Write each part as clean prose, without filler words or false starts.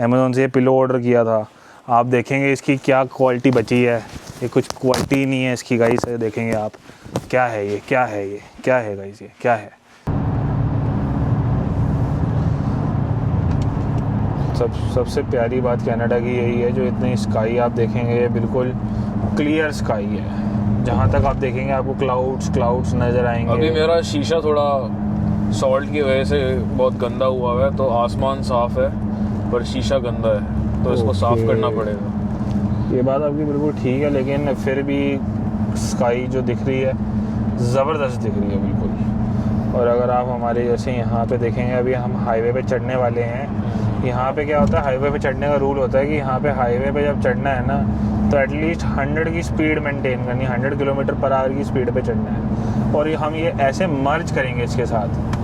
Amazon से ये pillow order किया था। आप देखेंगे इसकी क्या क्वालिटी बची है, ये कुछ क्वालिटी ही नहीं है इसकी गाइस। देखेंगे आप, क्या है ये, क्या है ये, क्या है गाइस, ये क्या है। सबसे प्यारी बात कनाडा की यही है, जो इतनी स्काई आप देखेंगे बिल्कुल क्लियर स्काई है। जहाँ तक आप देखेंगे आपको क्लाउड्स नज़र आएंगे। अभी मेरा शीशा थोड़ा सॉल्ट की वजह से बहुत गंदा हुआ है, तो आसमान साफ है पर शीशा गंदा है, तो इसको साफ करना पड़ेगा। ये बात आपकी बिल्कुल ठीक है, लेकिन फिर भी स्काई जो दिख रही है ज़बरदस्त दिख रही है बिल्कुल। और अगर आप हमारे जैसे यहाँ पे देखेंगे, अभी हम हाईवे पे चढ़ने वाले हैं। यहाँ पे क्या होता है, हाईवे पे चढ़ने का रूल होता है कि यहाँ पे हाईवे पे जब चढ़ना है ना, तो एटलीस्ट 100 की स्पीड मेंटेन करनी, 100 किलोमीटर पर आवर की स्पीड पे चढ़ना है। और हम ये ऐसे मर्ज करेंगे इसके साथ।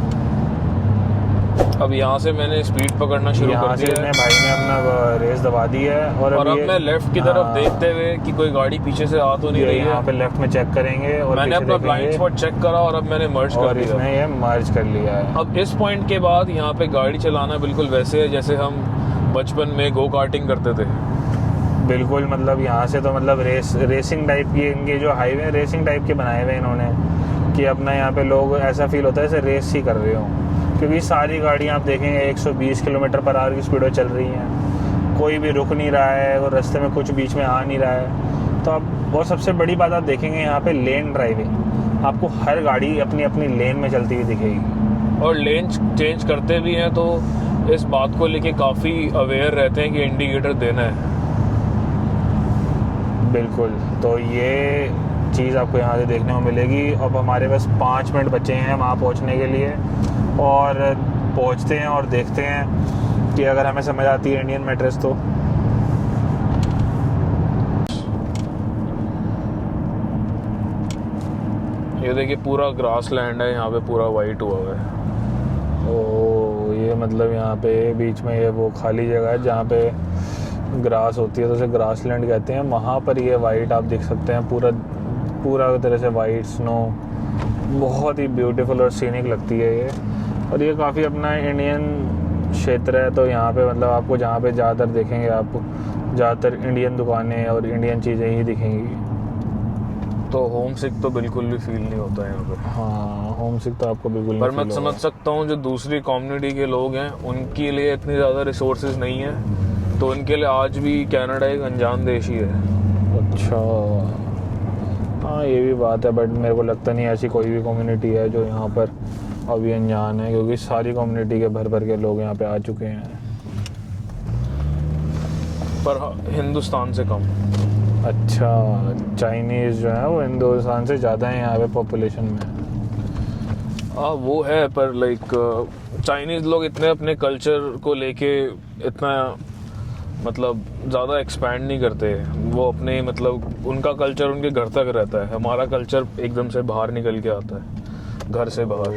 अब यहाँ से मैंने स्पीड पकड़ना शुरू कर दिया है। भाई ने अपना रेस दबा दी है। और अब मैं लेफ्ट की तरफ देखते हुए कि कोई गाड़ी पीछे से आ तो नहीं रही है, यहाँ पे लेफ्ट में चेक करेंगे। और मैंने अपना ब्लाइंड स्पॉट चेक करा और अब मैंने मर्ज कर दिया। इसने ये मर्ज कर लिया है। अब इस पॉइंट के बाद यहाँ पे गाड़ी चलाना बिल्कुल वैसे है जैसे हम बचपन में गो कार्टिंग करते थे। बिल्कुल, मतलब यहाँ से तो मतलब रेसिंग टाइप की, इनके जो हाईवे रेसिंग टाइप के बनाए हुए इन्होंने, कि अपना यहाँ पे लोग ऐसा फील होता है जैसे रेस ही कर रहे हो। क्योंकि सारी गाड़ियाँ आप देखेंगे 120 किलोमीटर पर आवर की स्पीड में चल रही हैं, कोई भी रुक नहीं रहा है और रास्ते में कुछ बीच में आ नहीं रहा है। तो अब और सबसे बड़ी बात आप देखेंगे यहाँ पे लेन ड्राइविंग, आपको हर गाड़ी अपनी अपनी लेन में चलती हुई दिखेगी। और लेन चेंज करते भी हैं तो इस बात को लेके काफ़ी अवेयर रहते हैं कि इंडिकेटर देना है। बिल्कुल, तो ये चीज़ आपको यहाँ से देखने को मिलेगी। अब हमारे पास 5 मिनट बचे हैं वहाँ पहुँचने के लिए, और पहुँचते हैं और देखते हैं कि अगर हमें समझ आती है इंडियन मैट्रेस तो। ये देखिए पूरा ग्रास लैंड है, यहाँ पे पूरा वाइट हुआ हुआ है। ओ, ये मतलब यहाँ पे बीच में ये वो खाली जगह है जहाँ पे ग्रास होती है, तो उसे ग्रास लैंड कहते हैं। वहाँ पर ये वाइट आप देख सकते हैं, पूरा तरह से वाइट स्नो, बहुत ही ब्यूटीफुल और सीनिक लगती है ये। और ये काफ़ी अपना इंडियन क्षेत्र है, तो यहाँ पे मतलब आपको जहाँ पे ज़्यादातर देखेंगे, आप ज़्यादातर इंडियन दुकानें और इंडियन चीज़ें ही दिखेंगी। तो होम सिक तो बिल्कुल भी फील नहीं होता है यहाँ पे। हाँ, होम सिक तो आपको बिल्कुल पर मैं समझ सकता हूँ जो दूसरी कम्युनिटी के लोग हैं उनके लिए इतनी ज़्यादा रिसोर्सेज नहीं है, तो उनके लिए आज भी कनाडा एक अनजान देश ही है। अच्छा, हाँ ये भी बात है, बट मेरे को लगता नहीं ऐसी कोई भी कम्युनिटी है जो यहाँ पर अभी अनजान है, क्योंकि सारी कम्युनिटी के भर के लोग यहाँ पे आ चुके हैं। पर हिंदुस्तान से कम। अच्छा, चाइनीज़ जो है वो हिंदुस्तान से ज़्यादा है यहाँ पे पॉपुलेशन में। वो है, पर लाइक चाइनीज़ लोग इतने अपने कल्चर को लेके इतना मतलब ज़्यादा एक्सपैंड नहीं करते। वो अपने मतलब उनका कल्चर उनके घर तक रहता है। हमारा कल्चर एकदम से बाहर निकल के आता है, घर से बाहर,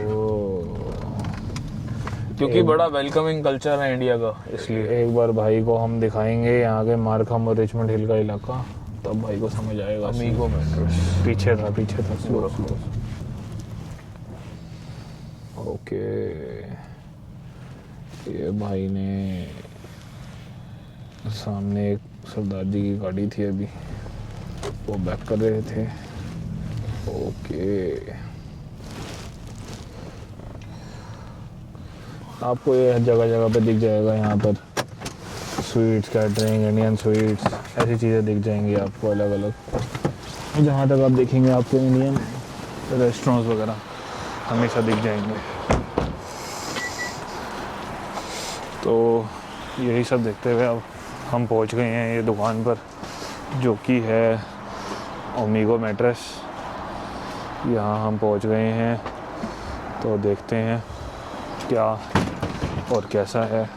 क्योंकि बड़ा वेलकमिंग कल्चर है इंडिया का। इसलिए एक बार भाई को हम दिखाएंगे यहाँ के मार्कहम और रिचमंड हिल का इलाका, तब भाई को समझ आएगा। अमीगो मैट्रेस पीछे था स्लो। ओके, ये भाई ने सामने एक सरदार जी की गाड़ी थी, अभी वो बैक कर रहे थे। ओके, आपको ये जगह पे दिख जाएगा यहाँ पर स्वीट्स, कैटरिंग, इंडियन स्वीट्स, ऐसी चीज़ें दिख जाएंगी आपको अलग अलग। जहाँ तक आप देखेंगे आपको इंडियन रेस्टोरेंट्स वगैरह हमेशा दिख जाएंगे। तो यही सब देखते हुए अब हम पहुँच गए हैं ये दुकान पर, जो कि है ओमिगो मैट्रेस। यहाँ हम पहुँच गए हैं, तो देखते हैं क्या और कैसा है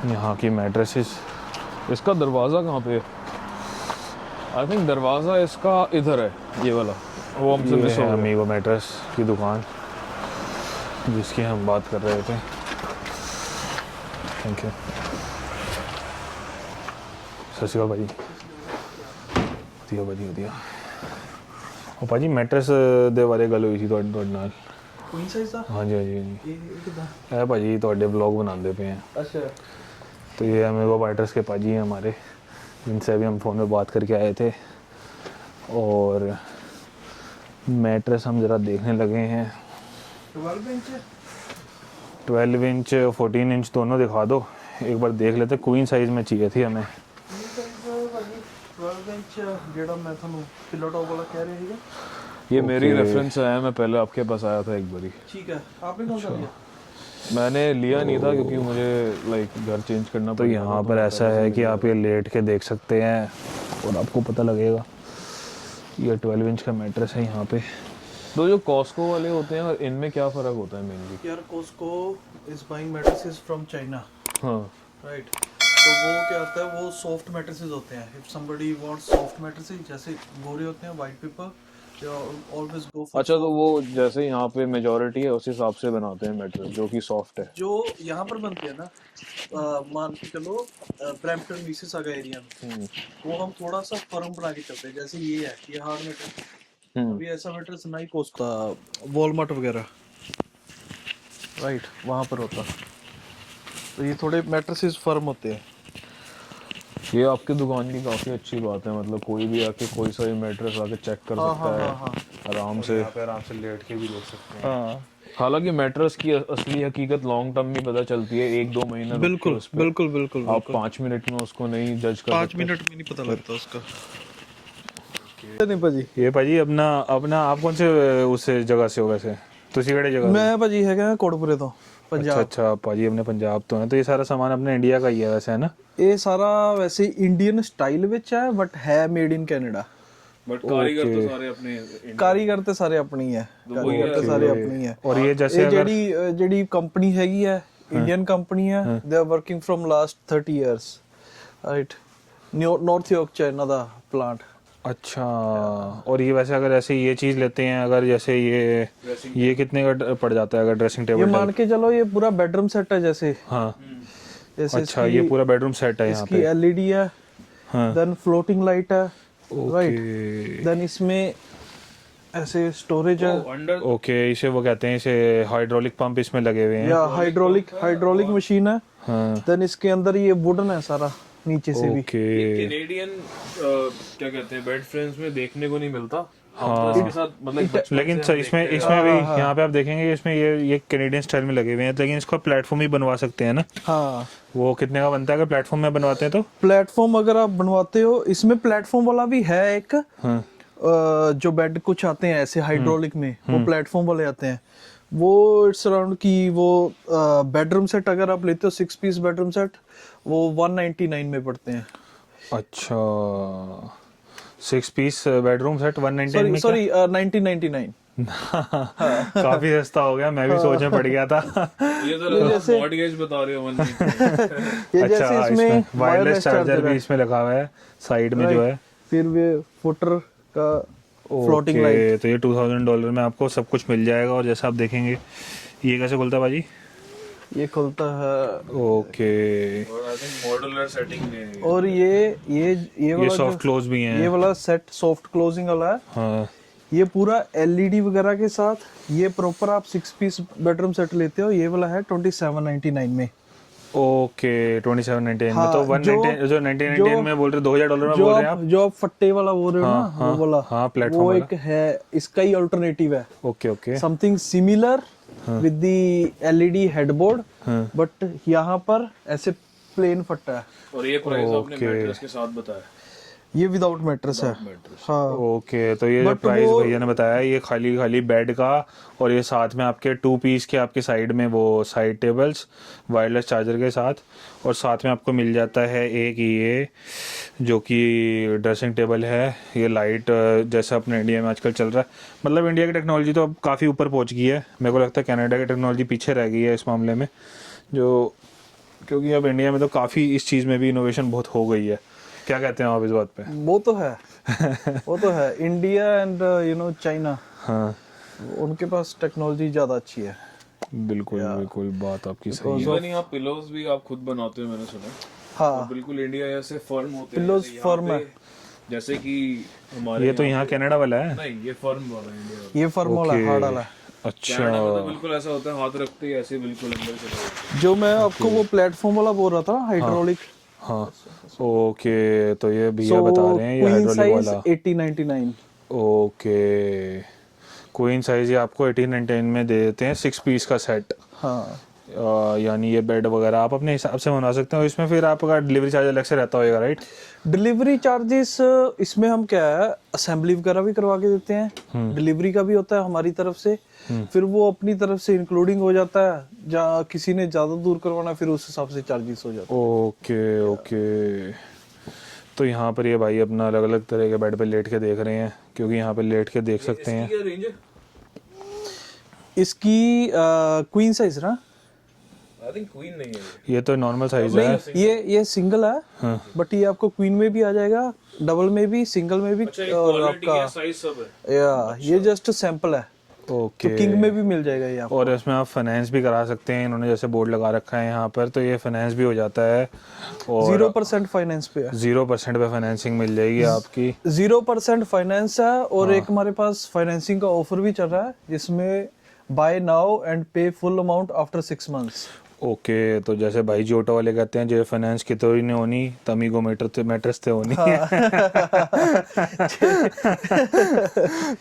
यहाँ की मैट्रेसेस। इसका दरवाज़ा कहाँ पे है? आई थिंक दरवाज़ा इसका इधर है, ये वाला। वो हमसे मिस हो गया। अमीगो मैट्रेस की दुकान जिसकी हम बात कर रहे थे। Thank you. सत श्री अकाल भाजी। ਵਧੀਆ। ਉਹ ਭਾਜੀ ਮੈਟਰਸ ਦੇ ਬਾਰੇ ਗੱਲ ਹੋਈ ਸੀ ਤੁਹਾਡੇ ਨਾਲ। ਕੋਈ ਸਾਈਜ਼ ਦਾ? ਹਾਂਜੀ। ਇਹ ਕਿਦਾਂ? ਇਹ ਭਾਜੀ ਤੁਹਾਡੇ ਵਲੌਗ ਬਣਾਉਂਦੇ ਪਏ ਆ। ਅੱਛਾ। तो ये हमें वो बाइटर्स के पाजी हैं हमारे, जिनसे अभी हम फ़ोन पे बात करके आए थे। और मैट्रेस हम ज़रा देखने लगे हैं। 12 इंच 14 इंच दोनों दिखा दो, एक बार देख लेते। क्वीन साइज़ में चाहिए थी हमें। 12 इंच जेड़ा मैं थानू पिलो टॉप वाला कह रहे थे, ये मेरी Okay. रेफरेंस है, मैं पहले आपके पास आया था एक बारी। ठीक है। आपने कौन सा लिया? मैंने लिया नहीं था क्योंकि मुझे लाइक घर चेंज करना तो यहाँ पर ऐसा है कि आप ये लेट के देख सकते हैं और आपको पता लगेगा। ये 12 इंच का मैट्रेस है यहाँ पे। तो जो कॉस्को वाले होते हैं और इनमें क्या फ़र्क होता है मेनली? यार Costco is buying mattresses from China, हाँ, राइट? तो वो क्या होता है, वो सॉफ्ट मैट्रेसेस होते हैं। If somebody wants soft mattresses, जैसे गोरे होते हैं white people, they always go for. अच्छा, तो वो जैसे यहाँ पे मेजॉरिटी है उस हिसाब से बनाते हैं मैट्रेस जो कि सॉफ्ट है। जो यहाँ पर बनते हैं ना, मान के चलो ब्रैम्पटन मिसिसागा एरिया में, वो हम थोड़ा सा फर्म बना के चलते हैं। जैसे ये है, ये हार्ड मैट्रेस। अभी ऐसा मैट्रेस नहीं कोस्टा वॉलमार्ट वगैरह, राइट, वहाँ पर होता। तो ये थोड़े मैट्रेसेस फर्म होते हैं। ये आपकी दुकान की काफ़ी अच्छी बात है, मतलब कोई भी आके कोई सा भी मैट्रेस आके चेक कर सकता है आराम से। यहाँ पे आराम से लेट के भी देख सकते हैं। हाँ हालांकि मैट्रेस की असली हकीकत लॉन्ग टर्म में पता चलती है, 1-2 महीना रुक के बिल्कुल उस पे। बिल्कुल बिल्कुल। आप 5 मिनट में उसको नहीं जज कर 5 सकते। मिनट में नहीं पता लगता उसका। नहीं भाजी, ये भाजी अपना अपना आप कौन से उस जगह से हो वैसे? तुसी किहड़े जगह? मैं भाजी हैगा कोटपुरे तो अच्छा पंजाब। अच्छा, भाजी अपने पंजाब तो है। तो ये सारा सामान अपने इंडिया का ही है वैसे, है ना? ये सारा वैसे इंडियन स्टाइल विच है, बट है मेड इन कैनेडा। बट कारीगर तो सारे अपने कारीगर ते सारे अपनी है, कारीगर ते सारे अपनी है। और ये जैसे ये जेडी कंपनी हैगी है, इंडियन कंपनी है, they are working from last 30 years, right? North York China दा प्लांट। अच्छा, और ये वैसे अगर ऐसे ये चीज़ लेते हैं, अगर जैसे ये कितने का पड़ जाता है अगर ड्रेसिंग ये टेबल? मान के चलो ये पूरा बेडरूम सेट है जैसे। हाँ, जैसे अच्छा, ये पूरा बेडरूम सेट है यहाँ इसकी पे। एलईडी है, हाँ, देन फ्लोटिंग लाइट है, राइट? ओके देन इसमें ऐसे स्टोरेज है, ओके। इसे वो कहते हैं, इसे हाइड्रोलिक पंप इसमें लगे हुए हैं। या हाइड्रोलिक मशीन है। हाँ, देन इसके अंदर ये वुडन है सारा, नीचे से भी। ओके। कैनेडियन क्या कहते हैं बेड फ्रेम्स में देखने को नहीं मिलता। हाँ, इसके साथ मतलब लेकिन इसमें भी यहाँ पे आप देखेंगे इसमें ये कैनेडियन स्टाइल में लगे हुए हैं, लेकिन इसको प्लेटफॉर्म ही बनवा सकते हैं ना? हाँ, वो कितने का बनता है अगर प्लेटफॉर्म में बनवाते हैं तो? प्लेटफॉर्म अगर आप बनवाते हो, इसमें प्लेटफॉर्म वाला भी है एक। हाँ, जो बेड कुछ आते हैं ऐसे हाइड्रोलिक में, वो प्लेटफॉर्म वाले आते हैं। वो इट्स अराउंड की वो बेडरूम सेट अगर आप लेते हो 6 पीस बेडरूम सेट, वो 199 में पड़ते हैं। अच्छा, 6 पीस बेडरूम सेट 199 में? सॉरी 1999। काफी सस्ता हो गया, मैं भी सोच में पड़ गया था। ये तो जैसे- मॉर्गेज बता रहे हो ये जैसे अच्छा, इसमें वायरलेस चार्जर भी इसमें लगा हुआ है साइड में जो है। फिर वे फुटर का फ्लोटिंग लाइट। ओके, तो ये $2000 में आपको सब कुछ मिल जाएगा। और जैसा आप देखेंगे, ये कैसे खुलता है भाजी? ये खुलता है। ओके, और आई थिंक मॉड्यूलर सेटिंग में। और ये वाला सॉफ्ट क्लोज भी ये हैं। वाला सेट सॉफ्ट क्लोजिंग वाला है। हाँ, ये पूरा एलईडी वगैरह के साथ, ये प्रॉपर आप 6 पीस बेडरूम सेट लेते हो, ये वाला है 2799 में। ओके, 2799 में। हाँ, तो 199 जो 1999 में बोल रहे, $2000 में बोल रहे हैं आप? जो आप फट्टे वाला बोल रहे हो ना, हाँ, वो वाला, हाँ, प्लेटफॉर्म वो वाला। एक है, इसका ही अल्टरनेटिव है। Okay okay, something similar with the LED headboard, हाँ। बट यहाँ पर ऐसे प्लेन फट्टा है। और ये प्राइस आपने ओके। मैट्रेस के साथ बताया? ये विदाउट मैट्रेस है। हाँ, ओके, तो ये जो But प्राइस वो- भैया ने बताया, ये खाली खाली बेड का, और ये साथ में आपके 2 पीस के आपके साइड में वो साइड टेबल्स वायरलेस चार्जर के साथ, और साथ में आपको मिल जाता है एक ये जो कि ड्रेसिंग टेबल है। ये लाइट जैसा अपने इंडिया में आजकल चल रहा है, मतलब इंडिया की टेक्नोलॉजी तो अब काफ़ी ऊपर पहुंच गई है। मेरे को लगता है कनाडा की टेक्नोलॉजी पीछे रह गई है इस मामले में, जो क्योंकि अब इंडिया में तो काफ़ी इस चीज़ में भी इनोवेशन बहुत हो गई है। क्या कहते हैं आप इस बात पे? वो तो है। वो तो है। इंडिया एंड चाइना, हाँ, उनके पास टेक्नोलॉजी ज्यादा अच्छी है। बिल्कुल बिल्कुल, बात आपकी सही है। इवन यहाँ पिलोज भी आप खुद बनाते हो मैंने सुना। हाँ, और बिल्कुल इंडिया जैसे फर्म होते हैं। पिलोज जैसे यहाँ फर्म है। पे- जैसे कि हमारे ये तो यहाँ कनाडा वाला है। नहीं, ये फर्म वाला है इंडिया वाला। ये फर्म वाला ओके। हार्ड वाला है। अच्छा कनाडा में तो बिल्कुल ऐसा होता है, हाथ रखते ही ऐसे बिल्कुल अंदर चला जाता है। जो मैं आपको वो प्लेटफॉर्म वाला बोल रहा था हाइड्रोलिक, हाँ ओके, तो ये सो भैया बता रहे हैं ये क्वीन हाइड्रोलिक साइज वाला। 8099। ओके, क्वीन साइज ये आपको 1899 में दे देते हैं 6 पीस का सेट। हाँ यानी ये बेड वगैरह आप अपने हिसाब से बना सकते हो, इसमें फिर आपका डिलीवरी चार्ज अलग से रहता होगा, राइट? डिलीवरी चार्जेस इसमें हम क्या है असेंबली वगैरह भी करवा के देते हैं, डिलीवरी का भी होता है हमारी तरफ से, फिर वो अपनी तरफ से इंक्लूडिंग हो जाता है। जहाँ किसी ने ज्यादा दूर करवाना फिर उस हिसाब से चार्जेस हो जाते हैं। ओके ओके, तो यहाँ पर ये भाई अपना अलग अलग तरह के बेड पे लेट के देख रहे हैं, क्योंकि यहाँ पे लेट के देख सकते हैं। क्या रेंज है? इसकी क्वीन साइज ना, आई थिंक क्वीन नहीं है ये तो नॉर्मल साइज है। नहीं ये सिंगल है, बट ये आपको क्वीन में भी आ जाएगा, डबल में भी, सिंगल में भी, और आपका साइज सब है। या ये जस्ट सैंपल है, ओके, तो किंग में भी मिल जाएगा ये आपको। और इसमें आप फाइनेंस भी करा सकते हैं, इन्होंने जैसे बोर्ड लगा रखा है यहाँ पर, तो ये फाइनेंस भी हो जाता है और 0% फाइनेंस पे है, 0% पे फाइनेंसिंग मिल जाएगी आपकी। 0% फाइनेंस है। और एक हमारे पास फाइनेंसिंग का ऑफर भी चल रहा है जिसमें बाय नाउ एंड पे full amount after 6 months. Okay, तो जैसे भाई जी ऑटो वाले कहते हैं, जो फाइनेंस की तो ही नहीं होनी तमी को मैट्रेस थे होनी।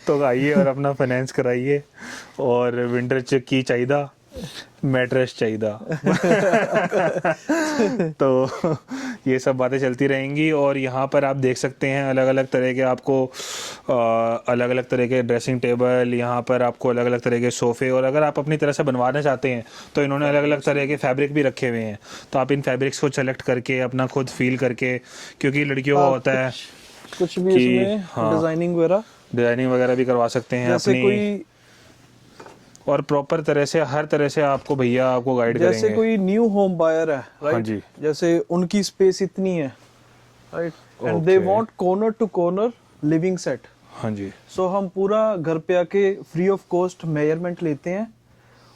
तो आइए और अपना फाइनेंस कराइए, और विंटर चेक की चाहिए, मैट्रेस चाहिए। तो ये सब बातें चलती रहेंगी। और यहाँ पर आप देख सकते हैं अलग अलग तरह के आपको अलग अलग तरह के ड्रेसिंग टेबल, यहाँ पर आपको अलग अलग तरह के सोफ़े, और अगर आप अपनी तरह से बनवाना चाहते हैं तो इन्होंने अलग अलग तरह के फैब्रिक भी रखे हुए हैं। तो आप इन फैब्रिक्स को सेलेक्ट करके अपना खुद फील करके, क्योंकि लड़कियों का होता है कुछ भी कि इसमें डिजाइनिंग वगैरह भी करवा सकते हैं जैसे अपनी, कोई और प्रॉपर तरह से हर तरह से आपको भैया आपको गाइड जैसे करेंगे। कोई न्यू होम बायर है, राइट? हाँ जी। जैसे उनकी स्पेस इतनी है, right, and they want corner to corner living set. हाँ जी, सो हम पूरा घर पे आके फ्री ऑफ कॉस्ट मेजरमेंट लेते हैं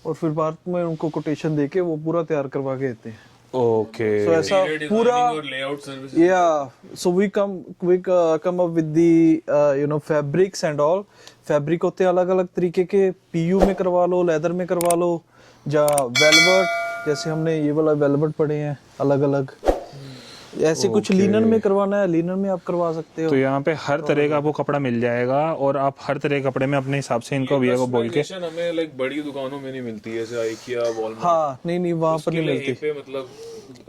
और फिर बाद में उनको कोटेशन देके वो पूरा तैयार करवा के देते हैं। ओके, सो ऐसा पूरा लेआउट सर्विस। या so we come up with the fabrics and all. Fabric होते हैं अलग अलग तरीके के, पीयू में करवा लो, लेदर में करवा लो, या वेलवेट, जैसे हमने ये वाला वेलवेट पड़े हैं अलग अलग, ऐसे कुछ लिनन में करवाना है, लिनन में आप करवा सकते हो। तो यहाँ पे हर तरह का आपको कपड़ा मिल जाएगा, और आप हर तरह के कपड़े में अपने हिसाब से इनको भैया को बोल के। हमें लाइक बड़ी दुकानों में नहीं मिलती है, जैसे IKEA, वॉलमार्ट। हाँ नहीं वहाँ पर नहीं मिलती, पे मतलब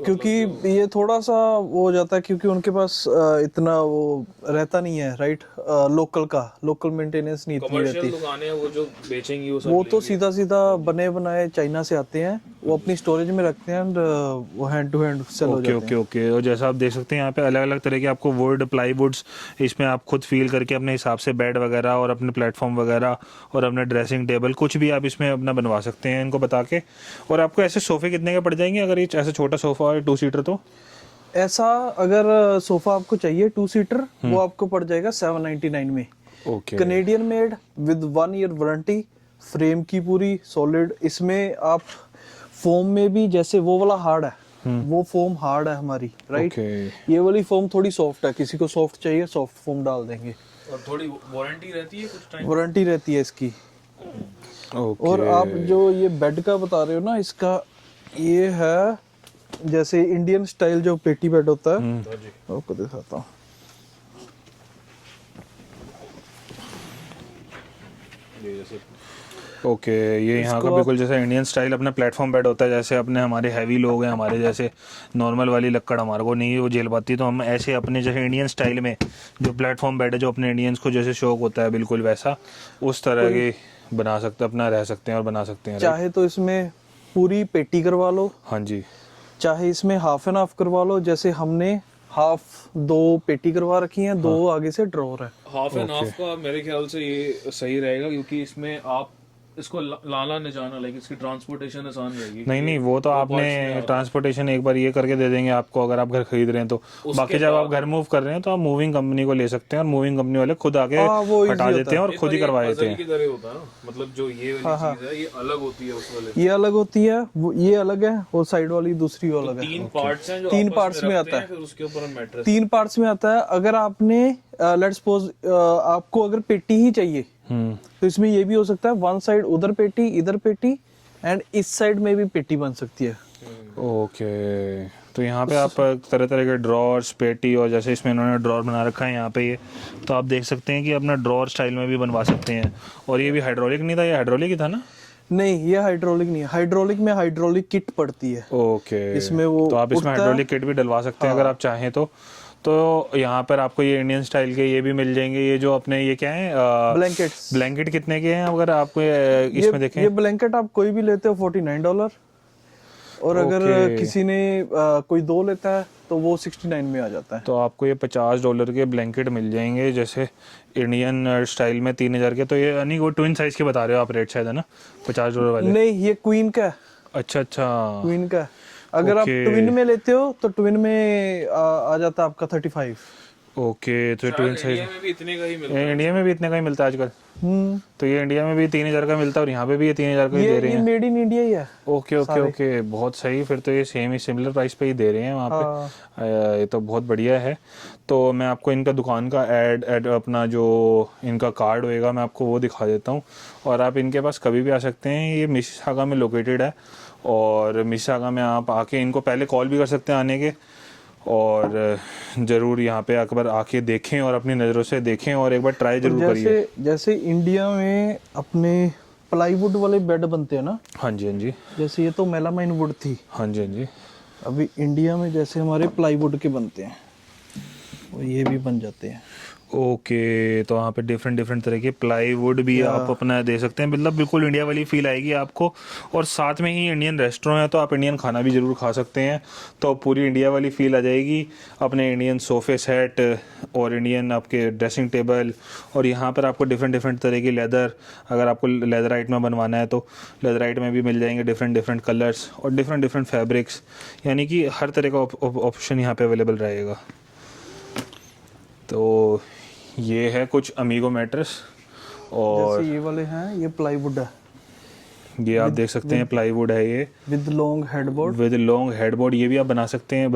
क्योंकि ये थोड़ा सा वो हो जाता है, क्योंकि उनके पास इतना वो रहता नहीं है, राइट? लोकल मेंटेनेंस नहीं इतनी रहती। कमर्शियल दुकानें हैं वो जो बेचेंगी वो सब वो तो सीधा सीधा बने बनाए चाइना से आते हैं, वो अपनी स्टोरेज में रखते हैं, एंड वो हैंड टू हैंड सेल हो जाते हैं। ओके, और जैसा आप देख सकते हैं यहाँ पे अलग अलग तरह के आपको वुड, प्लाईवुड्स, इसमें आप खुद फील करके अपने हिसाब से बेड वगैरह और अपने प्लेटफॉर्म वगैरह और अपने ड्रेसिंग टेबल कुछ भी आप इसमें अपना बनवा सकते हैं इनको बता के। और आपको ऐसे सोफे कितने के पड़ जाएंगे अगर ये ऐसा छोटा सोफा है 2 सीटर? तो ऐसा अगर सोफा आपको चाहिए 2 सीटर, वो आपको पड़ जाएगा 799 में। Okay, Canadian made with 1 year warranty, frame की पूरी सॉलिड। इसमें आप फोम में भी, जैसे वो वाला हार्ड है, वो फोम हार्ड है हमारी, राइट? ये वाली फोम थोड़ी सॉफ्ट है, किसी को सॉफ्ट चाहिए सॉफ्ट फोम डाल देंगे। और थोड़ी वारंटी रहती है कुछ टाइम? वारंटी रहती है इसकी। ओके, और आप जो ये बेड का बता रहे हो ना, इसका ये है जैसे इंडियन स्टाइल जो पेटी बेड होता है, आपको दिखाता हूँ। ओके, ये यहाँ का बिल्कुल जैसे इंडियन स्टाइल अपना प्लेटफॉर्म बेड होता है, जैसे अपने हमारे हैवी लोग हैं, हमारे जैसे नॉर्मल वाली लक्कड़ हमारे को नहीं वो झेल पाती, तो हम ऐसे अपने जैसे इंडियन स्टाइल में जो प्लेटफॉर्म बेड है, जो अपने इंडियंस को जैसे शौक होता है बिल्कुल वैसा, उस तरह के बना सकते हैं, अपना रह सकते हैं और बना सकते हैं। चाहे तो इसमें पूरी पेटी करवा लो, हाँ जी, चाहे इसमें हाफ एंड हाफ करवा लो, जैसे हमने हाफ 2 पेटी करवा रखी हैं, 2 आगे से ड्रॉर है। हाफ एंड हाफ का मेरे ख्याल से ये सही रहेगा, क्योंकि इसमें आप इसको लाना ले जाना, लाइक इसकी ट्रांसपोर्टेशन आसान रहेगी। नहीं वो तो आपने ट्रांसपोर्टेशन एक बार ये करके दे देंगे आपको अगर आप घर खरीद रहे हैं तो। बाकी जब आप घर मूव कर रहे हैं तो आप मूविंग कंपनी को ले सकते हैं, और मूविंग कंपनी वाले खुद आके हटा देते हैं और खुद ही करवा देते हैं। की तरह होता है ना, मतलब जो ये वाली चीज है ये अलग होती है उस वाले, ये अलग होती है, वो ये अलग है, और साइड वाली दूसरी अलग है। 3 पार्ट्स हैं जो 3 आपस पार्ट्स में आता है, फिर उसके ऊपर हम मैट्रेस। 3 पार्ट्स में आता है। अगर आपने लेट्स सपोज आपको अगर पेटी ही चाहिए, तो इसमें ये भी हो सकता है, वन साइड उधर पेटी इधर पेटी, एंड इस साइड में भी पेटी बन सकती है। ओके, तो यहाँ पे आप तरह तरह के ड्रॉर्स, पेटी, और जैसे इसमें इन्होंने ड्रॉर बना रखा है यहाँ पे ये, तो आप देख सकते हैं कि अपना ड्रॉर स्टाइल में भी बनवा सकते हैं। और ये भी हाइड्रोलिक नहीं था, ये हाइड्रोलिक ही था ना? नहीं, ये हाइड्रोलिक नहीं है, हाइड्रोलिक में हाइड्रोलिक किट पड़ती है। ओके, इसमें वो तो आप इसमें उठता है। हाइड्रोलिक किट भी डलवा सकते हैं अगर आप चाहें तो यहाँ पर आपको ये इंडियन स्टाइल के ये भी मिल जाएंगे। ये जो अपने ये क्या है, ब्लैंकेट्स। ब्लैंकेट कितने के हैं अगर आपको इसमें देखें? ये ब्लैंकेट आप कोई भी लेते हो $49, और अगर ओके। किसी ने कोई 2 लेता है तो वो 69 में आ जाता है। तो आपको ये $50 के ब्लैंकेट मिल जाएंगे, जैसे इंडियन स्टाइल में 3000 के। तो ये यानी वो ट्विन साइज के बता रहे हो आप रेट शायद, है ना, $50 वाले? नहीं, ये क्वीन का है। अच्छा अच्छा, क्वीन का है। अगर आप ओके। ट्विन में लेते हो तो ट्विन में आ जाता है आपका 35। ओके, तो ट्विन साइज इंडिया में भी इतने का ही मिलता इंडिया में भी इतने का ही मिलता है आजकल। तो ये इंडिया में भी 3000 का मिलता है और यहाँ पे भी ये 3000 का ही दे रहे ये हैं। मेड इन इंडिया ही है। ओके ओके ओके, बहुत सही। फिर तो ये सेम ही सिमिलर प्राइस पे ही दे रहे हैं वहाँ पे। ये तो बहुत बढ़िया है। तो मैं आपको इनका दुकान का एड अपना जो इनका कार्ड होएगा मैं आपको वो दिखा देता हूँ, और आप इनके पास कभी भी आ सकते हैं। ये मिसिसागा में लोकेटेड है, और मिसिसागा में आप आके इनको पहले कॉल भी कर सकते हैं आने के, और ज़रूर यहाँ पे एक बार आके देखें और अपनी नज़रों से देखें और एक बार ट्राई जरूर करिए। जैसे इंडिया में अपने प्लाईवुड वाले बेड बनते हैं ना, हाँ जी हाँ जी, जैसे ये तो मेलामाइन वुड थी, हाँ जी हाँ जी। अभी इंडिया में जैसे हमारे प्लाईवुड के बनते हैं, और ये भी बन जाते हैं। ओके, तो वहाँ पे डिफरेंट तरह के प्लाईवुड भी आप अपना दे सकते हैं, मतलब बिल्कुल इंडिया वाली फील आएगी आपको। और साथ में ही इंडियन रेस्टोरेंट है तो आप इंडियन खाना भी ज़रूर खा सकते हैं, तो पूरी इंडिया वाली फील आ जाएगी। अपने इंडियन सोफ़े सेट और इंडियन आपके ड्रेसिंग टेबल, और यहाँ पर आपको डिफरेंट तरह की लेदर, अगर आपको लेदराइट में बनवाना है तो लेदराइट में भी मिल जाएंगे डिफरेंट कलर्स और डिफरेंट फैब्रिक्स, यानी कि हर तरह का ऑप्शन यहाँ पर अवेलेबल रहेगा। तो ये है कुछ अमीगो मैट्रेस, और जैसे ये वाले हैं, ये प्लाईवुड है, ये आप देख सकते हैं प्लाईवुड है ये with long headboard. With long headboard. ये भी आप बनवा सकते हैं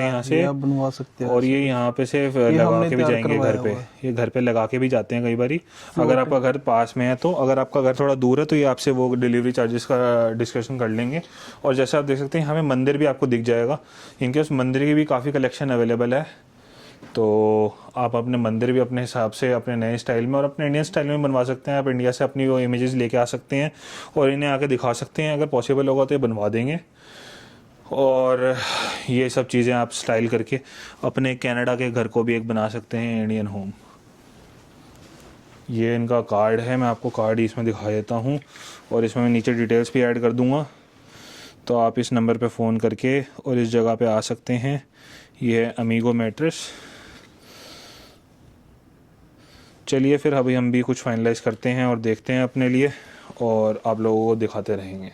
यहाँ से, आप बनवा सकते हैं। और ये यहाँ पे से लगा के भी जाएंगे घर पे, ये घर पे लगा के भी जाते हैं कई बारी। अगर आपका घर पास में है तो, अगर आपका घर थोड़ा दूर है तो ये आपसे वो डिलीवरी चार्जेस का डिस्कशन कर लेंगे। और जैसे आप देख सकते हैं हमें मंदिर भी आपको दिख जाएगा, इनके उस मंदिर की भी काफ़ी कलेक्शन अवेलेबल है, तो आप अपने मंदिर भी अपने हिसाब से अपने नए स्टाइल में और अपने इंडियन स्टाइल में बनवा सकते हैं। आप इंडिया से अपनी वो इमेजेस लेके आ सकते हैं और इन्हें आके दिखा सकते हैं, अगर पॉसिबल होगा तो ये बनवा देंगे। और ये सब चीज़ें आप स्टाइल करके अपने कनाडा के घर को भी एक बना सकते हैं इंडियन होम। ये इनका कार्ड है, मैं आपको कार्ड इसमें दिखा देता हूँ, और इसमें मैं नीचे डिटेल्स भी ऐड कर दूँगा, तो आप इस नंबर पे फ़ोन करके और इस जगह पे आ सकते हैं। ये है अमीगो मैट्रेस। चलिए फिर अभी हम भी कुछ फाइनलाइज़ करते हैं और देखते हैं अपने लिए, और आप लोगों को दिखाते रहेंगे।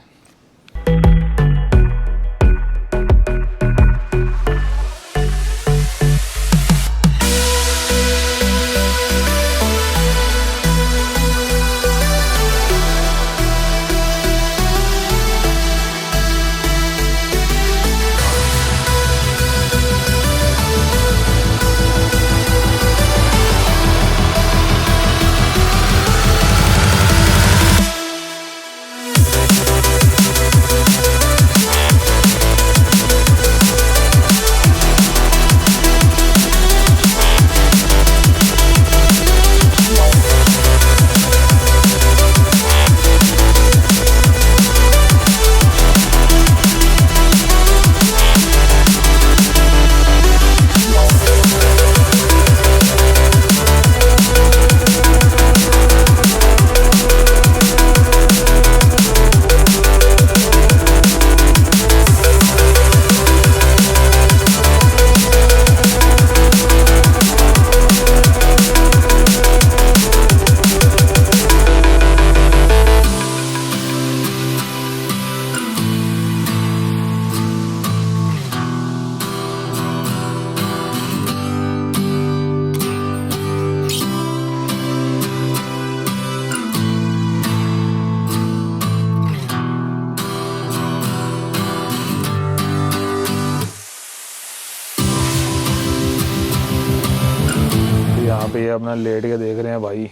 यहाँ पे ये अपना लेट के देख रहे हैं भाई,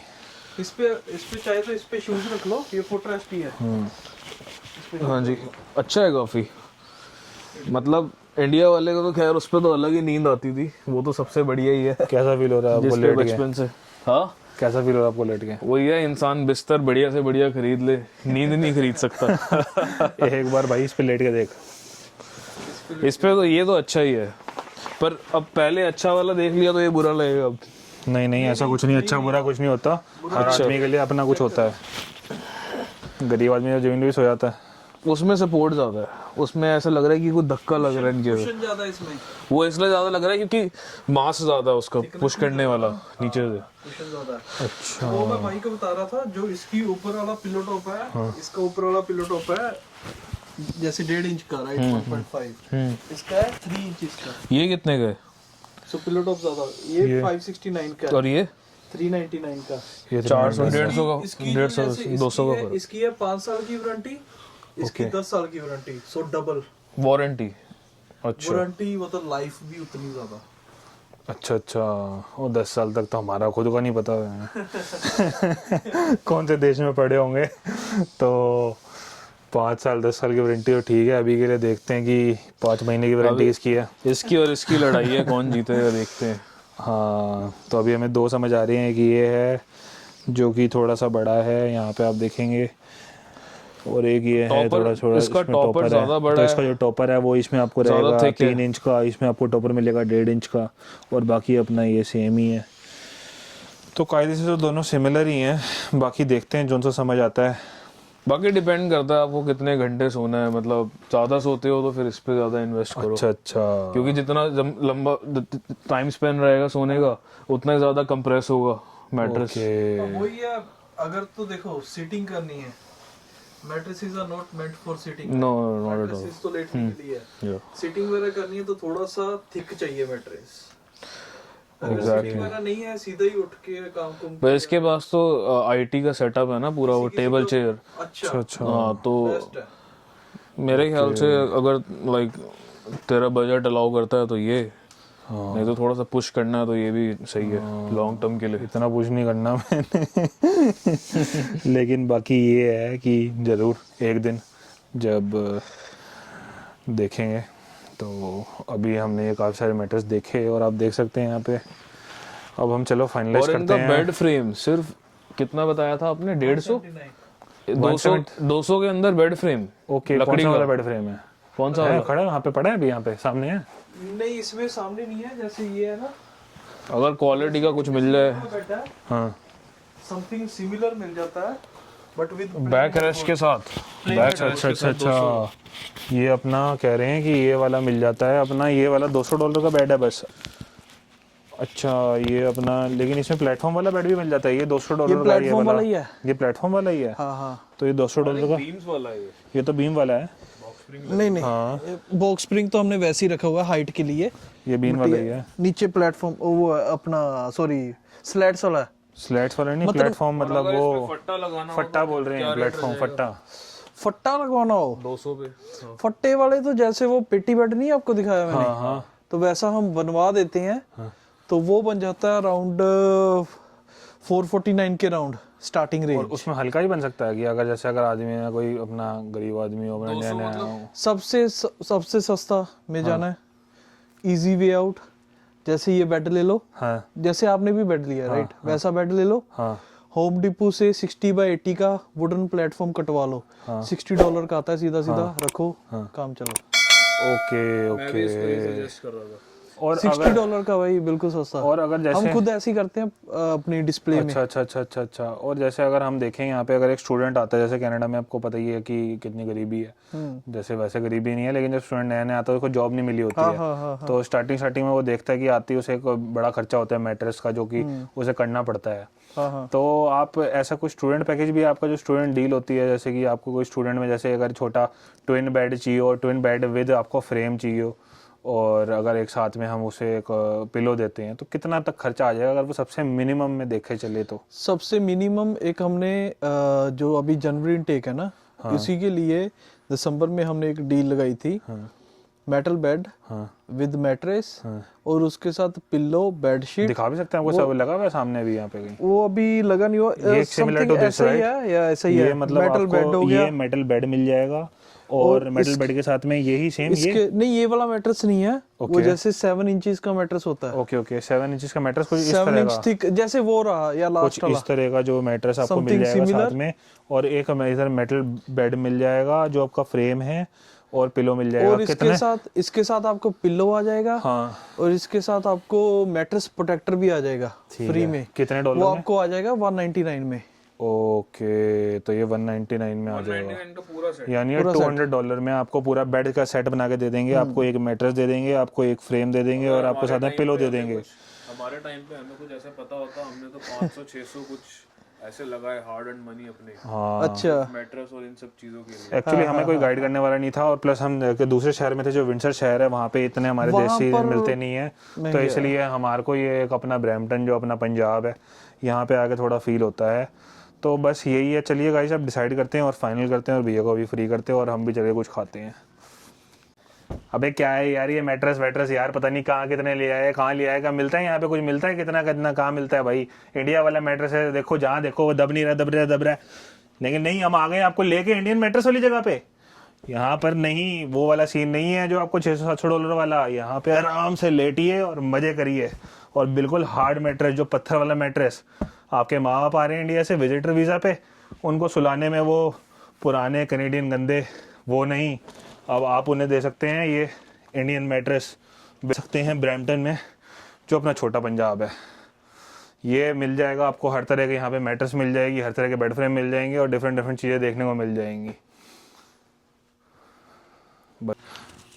इस पे चाहे तो इस पे शूज रख लो, ये फुट रेस्ट ही है। हाँ जी, अच्छा है काफ़ी। मतलब इंडिया वाले को तो खैर उस पर तो अलग ही नींद आती थी, वो तो सबसे बढ़िया ही है। कैसा फील हो रहा है आपको जिस पे लेट के? बचपन से, हाँ कैसा फील हो रहा है आपको लेट के? वही है, इंसान बिस्तर बढ़िया से बढ़िया खरीद ले, नींद नहीं खरीद सकता। एक बार भाई इस पे लेट के देख। इस पे तो ये तो अच्छा ही है, पर अब पहले अच्छा वाला देख लिया तो ये बुरा लगेगा अब। नहीं नहीं, ऐसा कुछ नहीं, अच्छा बुरा कुछ नहीं होता। हर आदमी के लिए अपना कुछ होता है। गरीब आदमी तो जमीन पे भी सो जाता है। उसमें सपोर्ट ज्यादा है, उसमें ऐसा लग रहा है कि कोई धक्का लग रहा है नीचे से। कुशन ज्यादा है इसमें, वो इसलिए ज्यादा लग रहा है क्योंकि मास ज्यादा है उसका पुश करने वाला नीचे से। कुशन ज्यादा है। अच्छा, वो मैं भाई को बता रहा था, जो इसकी ऊपर वाला पिलो टॉप है, इसका ऊपर वाला पिलो टॉप है जैसे 1.5 इंच का, राइट, 1.5, इसका है 3 इंच का। ये कितने का है? सो पिलो टॉप ज्यादा, ये 569 का है, और ये 399 का। ये 400 150 का, इसकी 150 200 का फर्क। इसकी है 5 साल की वारंटी, इसकी 10 साल की वारंटी, सो डबल वारंटी। अच्छा वारंटी, मतलब लाइफ भी उतनी ज्यादा। अच्छा अच्छा, वो 10 साल तक तो हमारा खुद का नहीं पता है। कौन से देश में पड़े होंगे। तो 5 साल 10 साल की वारंटी तो ठीक है, अभी के लिए देखते हैं कि 5 महीने की वारंटी इसकी है। इसकी और इसकी लड़ाई है, कौन जीतेगा देखते हैं। हाँ, तो अभी हमें 2 समझ आ रही हैं कि ये है जो कि थोड़ा सा बड़ा है, यहाँ पे आप देखेंगे, और एक ये है थोड़ा थोड़ा, इसका इसमें टॉपर ज्यादा बड़ा तो है। इसका जो टॉपर है वो इसमें आपको ज्यादा रहेगा thick है। 3 इंच का, इसमें आपको टॉपर मिलेगा 1.5 इंच का, और बाकी अपना ये सेम ही है। तो कायदे से तो दोनों सिमिलर ही हैं, बाकी देखते हैं जो सा समझ आता है। बाकी डिपेंड करता है आपको कितने घंटे सोना है, मतलब ज्यादा सोते हो तो फिर इस पे ज्यादा इन्वेस्ट करो। अच्छा अच्छा, क्योंकि जितना लंबा टाइम स्पेन रहेगा सोने का, उतना ही ज्यादा कंप्रेस होगा मैट्रेस। ओके। अब वही है, अगर तो देखो सिटिंग करनी है, mattresses are not meant for sitting. No not at all. Mattresses तो लेटने के लिए है, सिटिंग वगैरह करनी है तो थोड़ा सा थिक चाहिए मैट्रेस। अगर सिटिंग वगैरह नहीं है, सीधा ही उठ के काम कुम। पर इसके पास तो आईटी का सेटअप है ना पूरा, वो टेबल चेयर। अच्छा अच्छा हाँ, तो बेस्ट है। मेरे ख्याल से अगर लाइक तेरा बजट अलाउ करता है तो ये, नहीं तो थोड़ा सा पुश करना है तो ये भी सही है लॉन्ग टर्म के लिए। इतना पुश नहीं करना मैंने। लेकिन बाकी ये है कि ज़रूर एक दिन जब देखेंगे, तो अभी हमने ये काफ़ी सारे मैटर्स देखे और आप देख सकते हैं यहाँ पे। अब हम चलो फाइनलाइज और करते इनका हैं। बेड फ्रेम सिर्फ कितना बताया था आपने? 150 200 के अंदर बेड फ्रेम। ओके, कौन लकड़ी सा का वाला बेड फ्रेम है? कौन सा है वाला? खड़ा है वहाँ पे, पड़ा है अभी, यहाँ पे सामने है। नहीं, इसमें सामने नहीं है, जैसे ये है ना, अगर क्वालिटी का कुछ मिल जाए, बेटा हाँ, समथिंग सिमिलर मिल जाता है बट विद बैक रेस्ट के साथ। अच्छा अच्छा अच्छा अच्छा, ये अपना कह रहे हैं कि ये वाला मिल जाता है अपना, ये वाला $200 का बेड है बस। अच्छा, ये अपना, लेकिन इसमें प्लेटफॉर्म वाला बेड भी मिल जाता है, ये $200 का, ये प्लेटफॉर्म वाला ही है। ये प्लेटफॉर्म वाला ही है। हाँ हाँ, तो ये $200 का, बीम्स वाला है ये तो बीम वाला है। नहीं नहीं, हाँ, बॉक्स स्प्रिंग तो हमने वैसे ही रखा हुआ है हाइट के लिए। ये बीम वाला ही है। नीचे प्लेटफॉर्म वो अपना, सॉरी, स्लैट्स वाला है। स्लैट्स वाला नहीं, प्लेटफॉर्म मतलब वो फट्टा लगाना, फट्टा बोल रहे हैं, प्लेटफॉर्म फट्टा। फट्टा लगवाना हो 200 पे। फट्टे वाले तो जैसे वो पेटी बेड नहीं आपको दिखाया मैंने, हाँ हाँ, तो वैसा हम बनवा देते हैं। तो वो बन जाता है अराउंड 449 के राउंड स्टार्टिंग और रेंज। उसमें हल्का ही बन सकता है कि अगर जैसे अगर आदमी है कोई अपना गरीब आदमी हो, अपना नया नया हो। सबसे सस्ता में जाना है, इजी वे आउट। जैसे ये बेड ले लो, हाँ जैसे आपने भी बेड लिया राइट, वैसा बेड ले लो। हाँ, होम डिपो से 60x80 का वुडन प्लेटफॉर्म कटवा लो, $60 का आता है, सीधा सीधा रखो, काम चलो। Okay okay. सजेस्ट कर रहा था। और $60 का भाई, बिल्कुल सस्ता। और अगर जैसे हम खुद ऐसे ही करते हैं अपनी डिस्प्ले में। अच्छा अच्छा अच्छा अच्छा अच्छा, और जैसे अगर हम देखें यहाँ पे, अगर एक स्टूडेंट आता है, जैसे कनाडा में आपको पता ही है कि कितनी गरीबी है, जैसे वैसे गरीबी नहीं है, लेकिन जब स्टूडेंट नया नया आता है उसको जॉब नहीं मिली होती है, तो स्टार्टिंग में वो देखता है कि आती है, उसे एक बड़ा खर्चा होता है मैट्रेस का, जो कि उसे करना पड़ता है। तो आप ऐसा कुछ स्टूडेंट पैकेज भी आपका, जो स्टूडेंट डील होती है, जैसे कि आपको कोई स्टूडेंट में जैसे अगर छोटा ट्विन बेड चाहिए और ट्विन बेड विद आपको फ्रेम चाहिए, और अगर एक साथ में हम उसे एक पिलो देते हैं, तो कितना तक खर्चा आ जाएगा अगर वो सबसे मिनिमम में देखे चले तो? सबसे मिनिमम एक हमने जो अभी जनवरी इनटेक है ना, इसी के लिए दिसंबर में हमने एक डील लगाई थी। मेटल बेड हाँ विद मैट्रेस हाँ। और उसके साथ पिल्लो बेडशीट। दिखा भी सकते हैं आपको, सब लगा हुआ है सामने अभी यहाँ पे कहीं? वो अभी लगा नहीं हुआ, ये सिमिलर समथिंग टू दिस ऐसा ही राइट? है या ऐसा ही ये है। मतलब मेटल बेड हो आपको गया। ये मेटल बेड मिल जाएगा और मेटल बेड के साथ में यही सेम ये? इसके नहीं, ये वाला मैट्रेस नहीं है। वो Okay. जैसे 7 इंचेस का मैट्रेस होता है। ओके ओके 7 इंचेस का मैट्रेस कुछ इस 7 तरह इंच का, थिक जैसे वो रहा या कुछ लास्ट वाला। इस तरह का जो मैट्रेस आपको मिल Something जाएगा similar. साथ में। और एक इधर मेटल बेड मिल जाएगा जो आपका फ्रेम है और पिलो मिल जाएगा। और कितने? इसके साथ आपको पिल्लो आ जाएगा। हाँ और इसके साथ आपको मैट्रेस प्रोटेक्टर भी आ जाएगा फ्री में। कितने वो डॉलर में? आपको आ जाएगा 199 में। ओके तो ये 199 में आ जाएगा, 199 का पूरा सेट। यानी $200 में आपको पूरा बेड का सेट बना के दे देंगे। आपको एक मैट्रेस दे देंगे, आपको एक फ्रेम दे देंगे और आपको साथ में पिलो दे देंगे। हमारे टाइम पे हमें कुछ ऐसा पता होता, हमने तो 500-600 कुछ ऐसे लगाए हार्ड एंड मनी अपने हाँ अच्छा। मैट्रेस और इन सब चीजों के लिए। एक्चुअली हमें कोई गाइड करने वाला नहीं था और प्लस हम दूसरे शहर में थे जो विंडसर शहर है, वहाँ पे इतने हमारे वहाँ देसी पर मिलते नहीं है, तो इसलिए हमारे को ये एक अपना ब्रैम्पटन जो अपना पंजाब है यहाँ पे आके थोड़ा फील होता है। तो बस यही है। चलिए गाइस अब डिसाइड करते हैं और फाइनल करते हैं और भैया को भी फ्री करते हैं और हम भी चले कुछ खाते हैं। अबे क्या है यार ये मैट्रेस वैट्रेस यार, पता नहीं कहाँ कितने ले आए, कहाँ ले आएगा, मिलता है यहाँ पे कुछ मिलता है? कितना कितना कहाँ मिलता है भाई? इंडिया वाला मैट्रेस है, देखो जहाँ देखो वो दब नहीं रहा, दब रहा है। लेकिन नहीं, हम आ गए आपको लेके इंडियन मैट्रेस वाली जगह पे। यहाँ पर नहीं वो वाला सीन नहीं है जो आपको $600-700 वाला। यहाँ पे आराम से लेटिए और मजे करिए। और बिल्कुल हार्ड मैट्रेस, जो पत्थर वाला मैट्रेस। आपके माँ बाप आ रहे हैं इंडिया से विजिटर वीज़ा पे, उनको सुलाने में वो पुराने कनेडियन गंदे वो नहीं, अब आप उन्हें दे सकते हैं ये इंडियन मैट्रेस। दे सकते हैं ब्रैम्पटन में जो अपना छोटा पंजाब है। ये मिल जाएगा आपको हर तरह के, यहाँ पे मैट्रेस मिल जाएगी, हर तरह के बेड फ्रेम मिल जाएंगे और डिफरेंट चीज़ें देखने को मिल जाएंगी।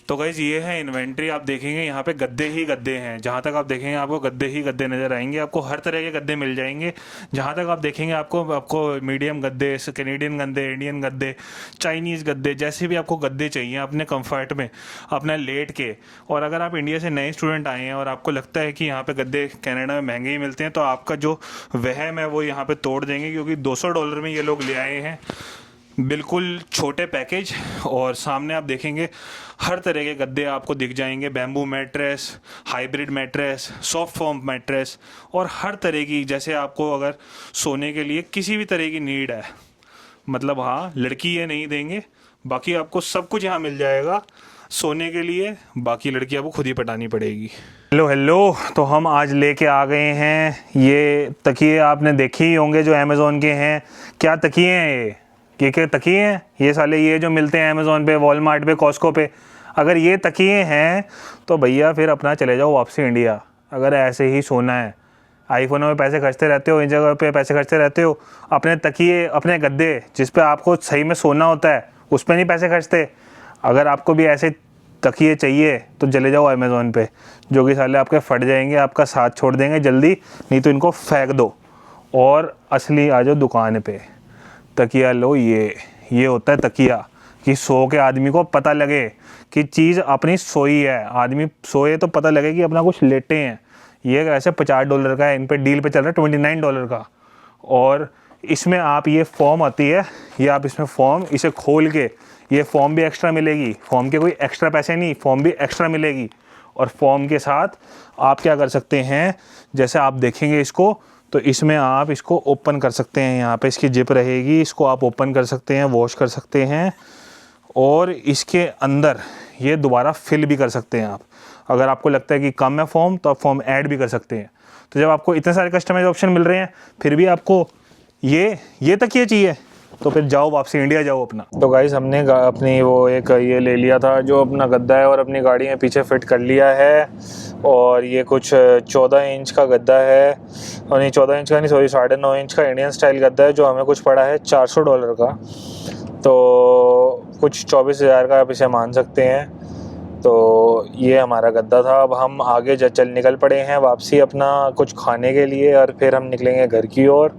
तो गाइज ये है इन्वेंट्री। आप देखेंगे यहाँ पे गद्दे ही गद्दे हैं, जहाँ तक आप देखेंगे आपको गद्दे ही गद्दे नज़र आएंगे। आपको हर तरह के गद्दे मिल जाएंगे। जहाँ तक आप देखेंगे आपको मीडियम गद्दे, कैनेडियन गद्दे, इंडियन गद्दे, चाइनीज़ गद्दे, जैसे भी आपको गद्दे चाहिए अपने कंफर्ट में, अपना लेट के। और अगर आप इंडिया से नए स्टूडेंट आए हैं और आपको लगता है कि यहाँ पे गद्दे कनाडा में महंगे ही मिलते हैं, तो आपका जो वहम है वो यहाँ पे तोड़ देंगे, क्योंकि $200 में ये लोग ले आए हैं बिल्कुल छोटे पैकेज। और सामने आप देखेंगे हर तरह के गद्दे आपको दिख जाएंगे, bamboo mattress, hybrid mattress, soft form mattress और हर तरह की। जैसे आपको अगर सोने के लिए किसी भी तरह की नीड है, मतलब हाँ लड़की ये नहीं देंगे, बाकी आपको सब कुछ यहाँ मिल जाएगा सोने के लिए। बाकी लड़की आपको खुद ही पटानी पड़ेगी। हेलो तो हम आज लेके आ गए हैं ये तकिए। आपने देखे ही होंगे जो अमेज़ॉन के हैं। क्या तकिए हैं ये क्या तकिए हैं? ये साले ये जो मिलते हैं अमेज़ॉन पे, वॉलमार्ट पे, कॉस्को पे। अगर ये तकिए हैं तो भैया फिर अपना चले जाओ वापसी इंडिया। अगर ऐसे ही सोना है, आईफोनों में पैसे खर्चते रहते हो, इन जगह पे पैसे खर्चते रहते हो, अपने तकिए, अपने गद्दे जिस पे आपको सही में सोना होता है उस पर नहीं पैसे खर्चते। अगर आपको भी ऐसे तकिए चाहिए तो चले जाओ अमेज़ॉन पे, जो कि साले आपके फट जाएंगे, आपका साथ छोड़ देंगे जल्दी, नहीं तो इनको फेंक दो और असली आ जाओ दुकान पे। तकिया लो, ये होता है तकिया, कि सो के आदमी को पता लगे कि चीज़ अपनी सोई है। आदमी सोए तो पता लगे कि अपना कुछ लेटे हैं। ये ऐसे $50 का है, इन पे डील पे चल रहा है $29 का। और इसमें आप ये फॉर्म आती है, ये आप इसमें फॉर्म, इसे खोल के ये फॉर्म भी एक्स्ट्रा मिलेगी। फॉर्म के कोई एक्स्ट्रा पैसे नहीं, फॉर्म भी एक्स्ट्रा मिलेगी। और फॉर्म के साथ आप क्या कर सकते हैं, जैसे आप देखेंगे इसको, तो इसमें आप इसको ओपन कर सकते हैं। यहाँ पे इसकी जिप रहेगी, इसको आप ओपन कर सकते हैं, वॉश कर सकते हैं और इसके अंदर ये दोबारा फिल भी कर सकते हैं आप। अगर आपको लगता है कि कम है फॉर्म तो आप फॉर्म ऐड भी कर सकते हैं। तो जब आपको इतने सारे कस्टमाइज ऑप्शन मिल रहे हैं फिर भी आपको ये तकिए चाहिए तो फिर जाओ वापसी इंडिया जाओ अपना। तो गाइस हमने अपनी वो एक ये ले लिया था जो अपना गद्दा है और अपनी गाड़ी में पीछे फिट कर लिया है। और ये कुछ 14 इंच का गद्दा है, और नहीं 14 इंच का नहीं, सॉरी 9.5 इंच का इंडियन स्टाइल गद्दा है, जो हमें कुछ पड़ा है $400 का। तो कुछ 24,000 का आप इसे मान सकते हैं। तो ये हमारा गद्दा था। अब हम आगे चल निकल पड़े हैं वापसी अपना कुछ खाने के लिए, और फिर हम निकलेंगे घर की ओर,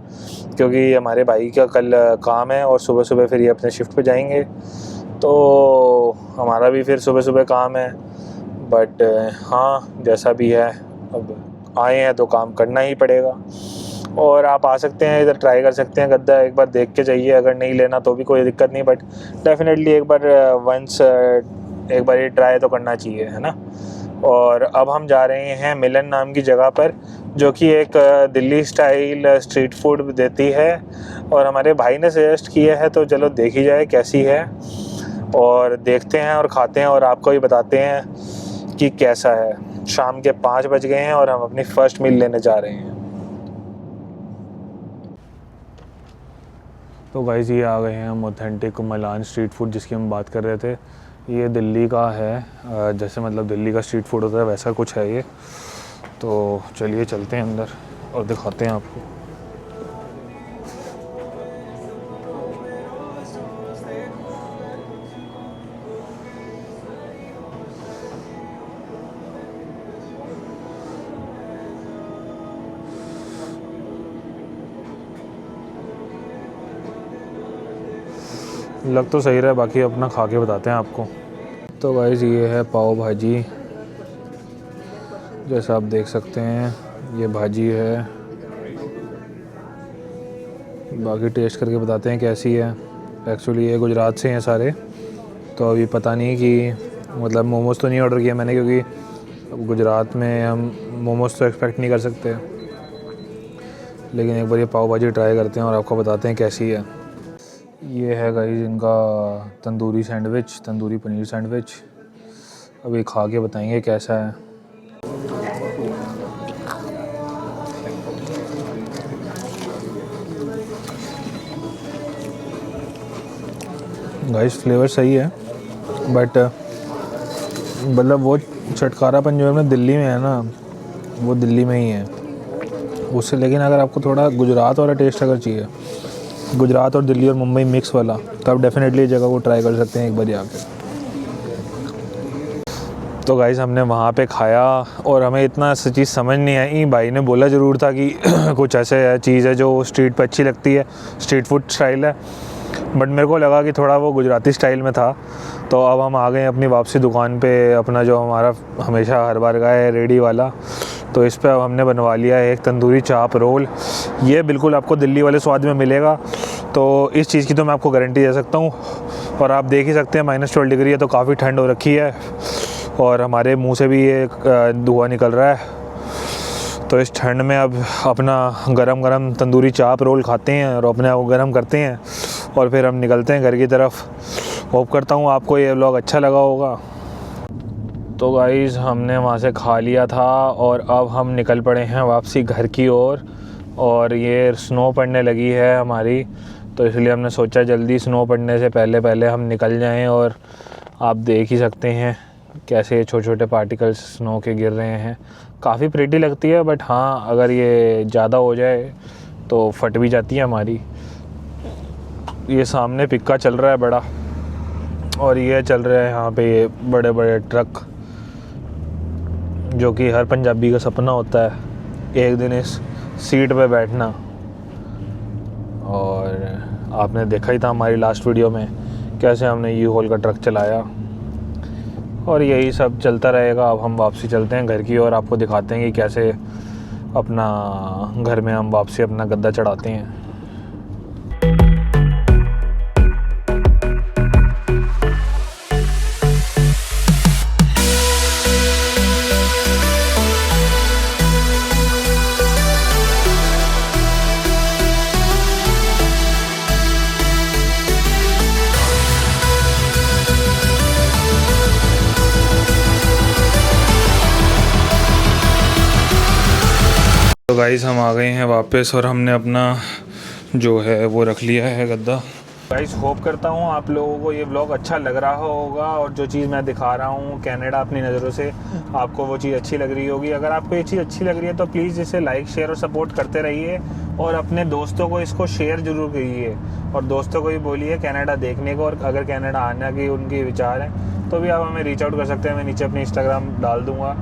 क्योंकि हमारे भाई का कल काम है और सुबह सुबह फिर ये अपने शिफ्ट पे जाएंगे। तो हमारा भी फिर सुबह सुबह काम है, बट हाँ जैसा भी है अब आए हैं तो काम करना ही पड़ेगा। और आप आ सकते हैं इधर, ट्राई कर सकते हैं गद्दा, एक बार देख के जाइए। अगर नहीं लेना तो भी कोई दिक्कत नहीं, बट डेफिनेटली एक बार वंस एक बार ये ट्राई तो करना चाहिए, है ना। और अब हम जा रहे हैं मिलन नाम की जगह पर, जो कि एक दिल्ली स्टाइल स्ट्रीट फूड देती है, और हमारे भाई ने सजेस्ट किया है, तो चलो देखी जाए कैसी है, और देखते हैं और खाते हैं और आपको भी बताते हैं कि कैसा है। शाम के 5 बज गए हैं और हम अपनी फ़र्स्ट मील लेने जा रहे हैं। तो गाइस ये आ गए हैं हम ऑथेंटिक मिलान स्ट्रीट फूड जिसकी हम बात कर रहे थे। ये दिल्ली का है, जैसे मतलब दिल्ली का स्ट्रीट फूड होता है वैसा कुछ है ये। तो चलिए चलते हैं अंदर और दिखाते हैं आपको। लग तो सही रहा है, बाकी अपना खा के बताते हैं आपको। तो गाइस ये है पाव भाजी, जैसा आप देख सकते हैं ये भाजी है। बाकी टेस्ट करके बताते हैं कैसी है। एक्चुअली ये गुजरात से हैं सारे, तो अभी पता नहीं कि मतलब मोमोज़ तो नहीं ऑर्डर किया मैंने, क्योंकि अब गुजरात में हम मोमोज़ तो एक्सपेक्ट नहीं कर सकते। लेकिन एक बार ये पाव भाजी ट्राई करते हैं और आपको बताते हैं कैसी है। ये है गाइस इनका तंदूरी सैंडविच, तंदूरी पनीर सैंडविच। अभी खा के बताएंगे कैसा है। गाइस फ्लेवर सही है, बट मतलब वो चटकारापन जो है ना दिल्ली में है ना, वो दिल्ली में ही है उससे। लेकिन अगर आपको थोड़ा गुजरात वाला टेस्ट अगर चाहिए, गुजरात और दिल्ली और मुंबई मिक्स वाला, तो आप डेफिनेटली इस जगह को ट्राई कर सकते हैं एक बार आके। तो गाइस हमने वहाँ पे खाया और हमें इतना चीज़ समझ नहीं आई। भाई ने बोला ज़रूर था कि कुछ ऐसे चीज़ है जो स्ट्रीट पे अच्छी लगती है, स्ट्रीट फूड स्टाइल है, बट मेरे को लगा कि थोड़ा वो गुजराती स्टाइल में था। तो अब हम आ गए अपनी वापसी दुकान पे, अपना जो हमारा हमेशा हर बार का है रेडी वाला। तो इस पे अब हमने बनवा लिया है एक तंदूरी चाप रोल। ये बिल्कुल आपको दिल्ली वाले स्वाद में मिलेगा, तो इस चीज़ की तो मैं आपको गारंटी दे सकता हूँ। और आप देख ही सकते हैं -12 डिग्री है, तो काफ़ी ठंड हो रखी है और हमारे मुंह से भी ये धुआं निकल रहा है। तो इस ठंड में अब अपना गरम गरम तंदूरी चाप रोल खाते हैं और अपने आप को गरम करते हैं और फिर हम निकलते हैं घर की तरफ। होप करता हूँ आपको ये व्लॉग अच्छा लगा होगा। तो गाइज़ हमने वहाँ से खा लिया था और अब हम निकल पड़े हैं वापसी घर की ओर। और ये स्नो पड़ने लगी है हमारी, तो इसलिए हमने सोचा जल्दी स्नो पड़ने से पहले हम निकल जाएं। और आप देख ही सकते हैं कैसे छोटे छोटे पार्टिकल्स स्नो के गिर रहे हैं। काफ़ी प्रिटी लगती है, बट हाँ अगर ये ज़्यादा हो जाए तो फट भी जाती है हमारी। ये सामने पिक्का चल रहा है बड़ा, और ये चल रहे हैं यहाँ पे ये बड़े बड़े ट्रक, जो कि हर पंजाबी का सपना होता है एक दिन इस सीट पे बैठना। और आपने देखा ही था हमारी लास्ट वीडियो में कैसे हमने U-Haul का ट्रक चलाया, और यही सब चलता रहेगा। अब हम वापसी चलते हैं घर की और आपको दिखाते हैं कि कैसे अपना घर में हम वापसी अपना गद्दा चढ़ाते हैं। तो गाइस हम आ गए हैं वापस और हमने अपना जो है वो रख लिया है गद्दा। गाइस होप करता हूँ आप लोगों को ये व्लॉग अच्छा लग रहा होगा, और जो चीज़ मैं दिखा रहा हूँ कनाडा अपनी नज़रों से, आपको वो चीज़ अच्छी लग रही होगी। अगर आपको ये चीज़ अच्छी लग रही है तो प्लीज़ इसे लाइक शेयर और सपोर्ट करते रहिए, और अपने दोस्तों को इसको शेयर ज़रूर करिए, और दोस्तों को भी बोलिए कनाडा देखने को। और अगर कनाडा आने की उनके विचार हैं तो भी आप हमें रीच आउट कर सकते हैं। मैं नीचे अपनी इंस्टाग्राम डाल दूँगा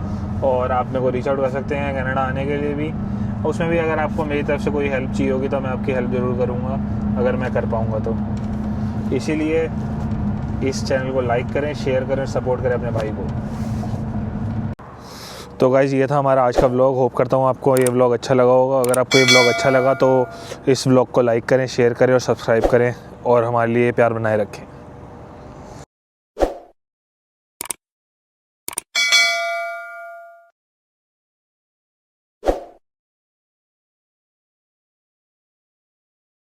और आप मेरे को रीच आउट कर सकते हैं कनाडा आने के लिए भी। उसमें भी अगर आपको मेरी तरफ से कोई हेल्प चाहिए होगी तो मैं आपकी हेल्प ज़रूर करूँगा अगर मैं कर पाऊँगा तो। इसीलिए इस चैनल को लाइक करें, शेयर करें, सपोर्ट करें अपने भाई को। तो गाइज़ ये था हमारा आज का व्लॉग। होप करता हूँ आपको ये व्लॉग अच्छा लगा होगा। अगर आपको ये व्लॉग अच्छा लगा तो इस व्लॉग को लाइक करें, शेयर करें और सब्सक्राइब करें, और हमारे लिए प्यार बनाए रखें।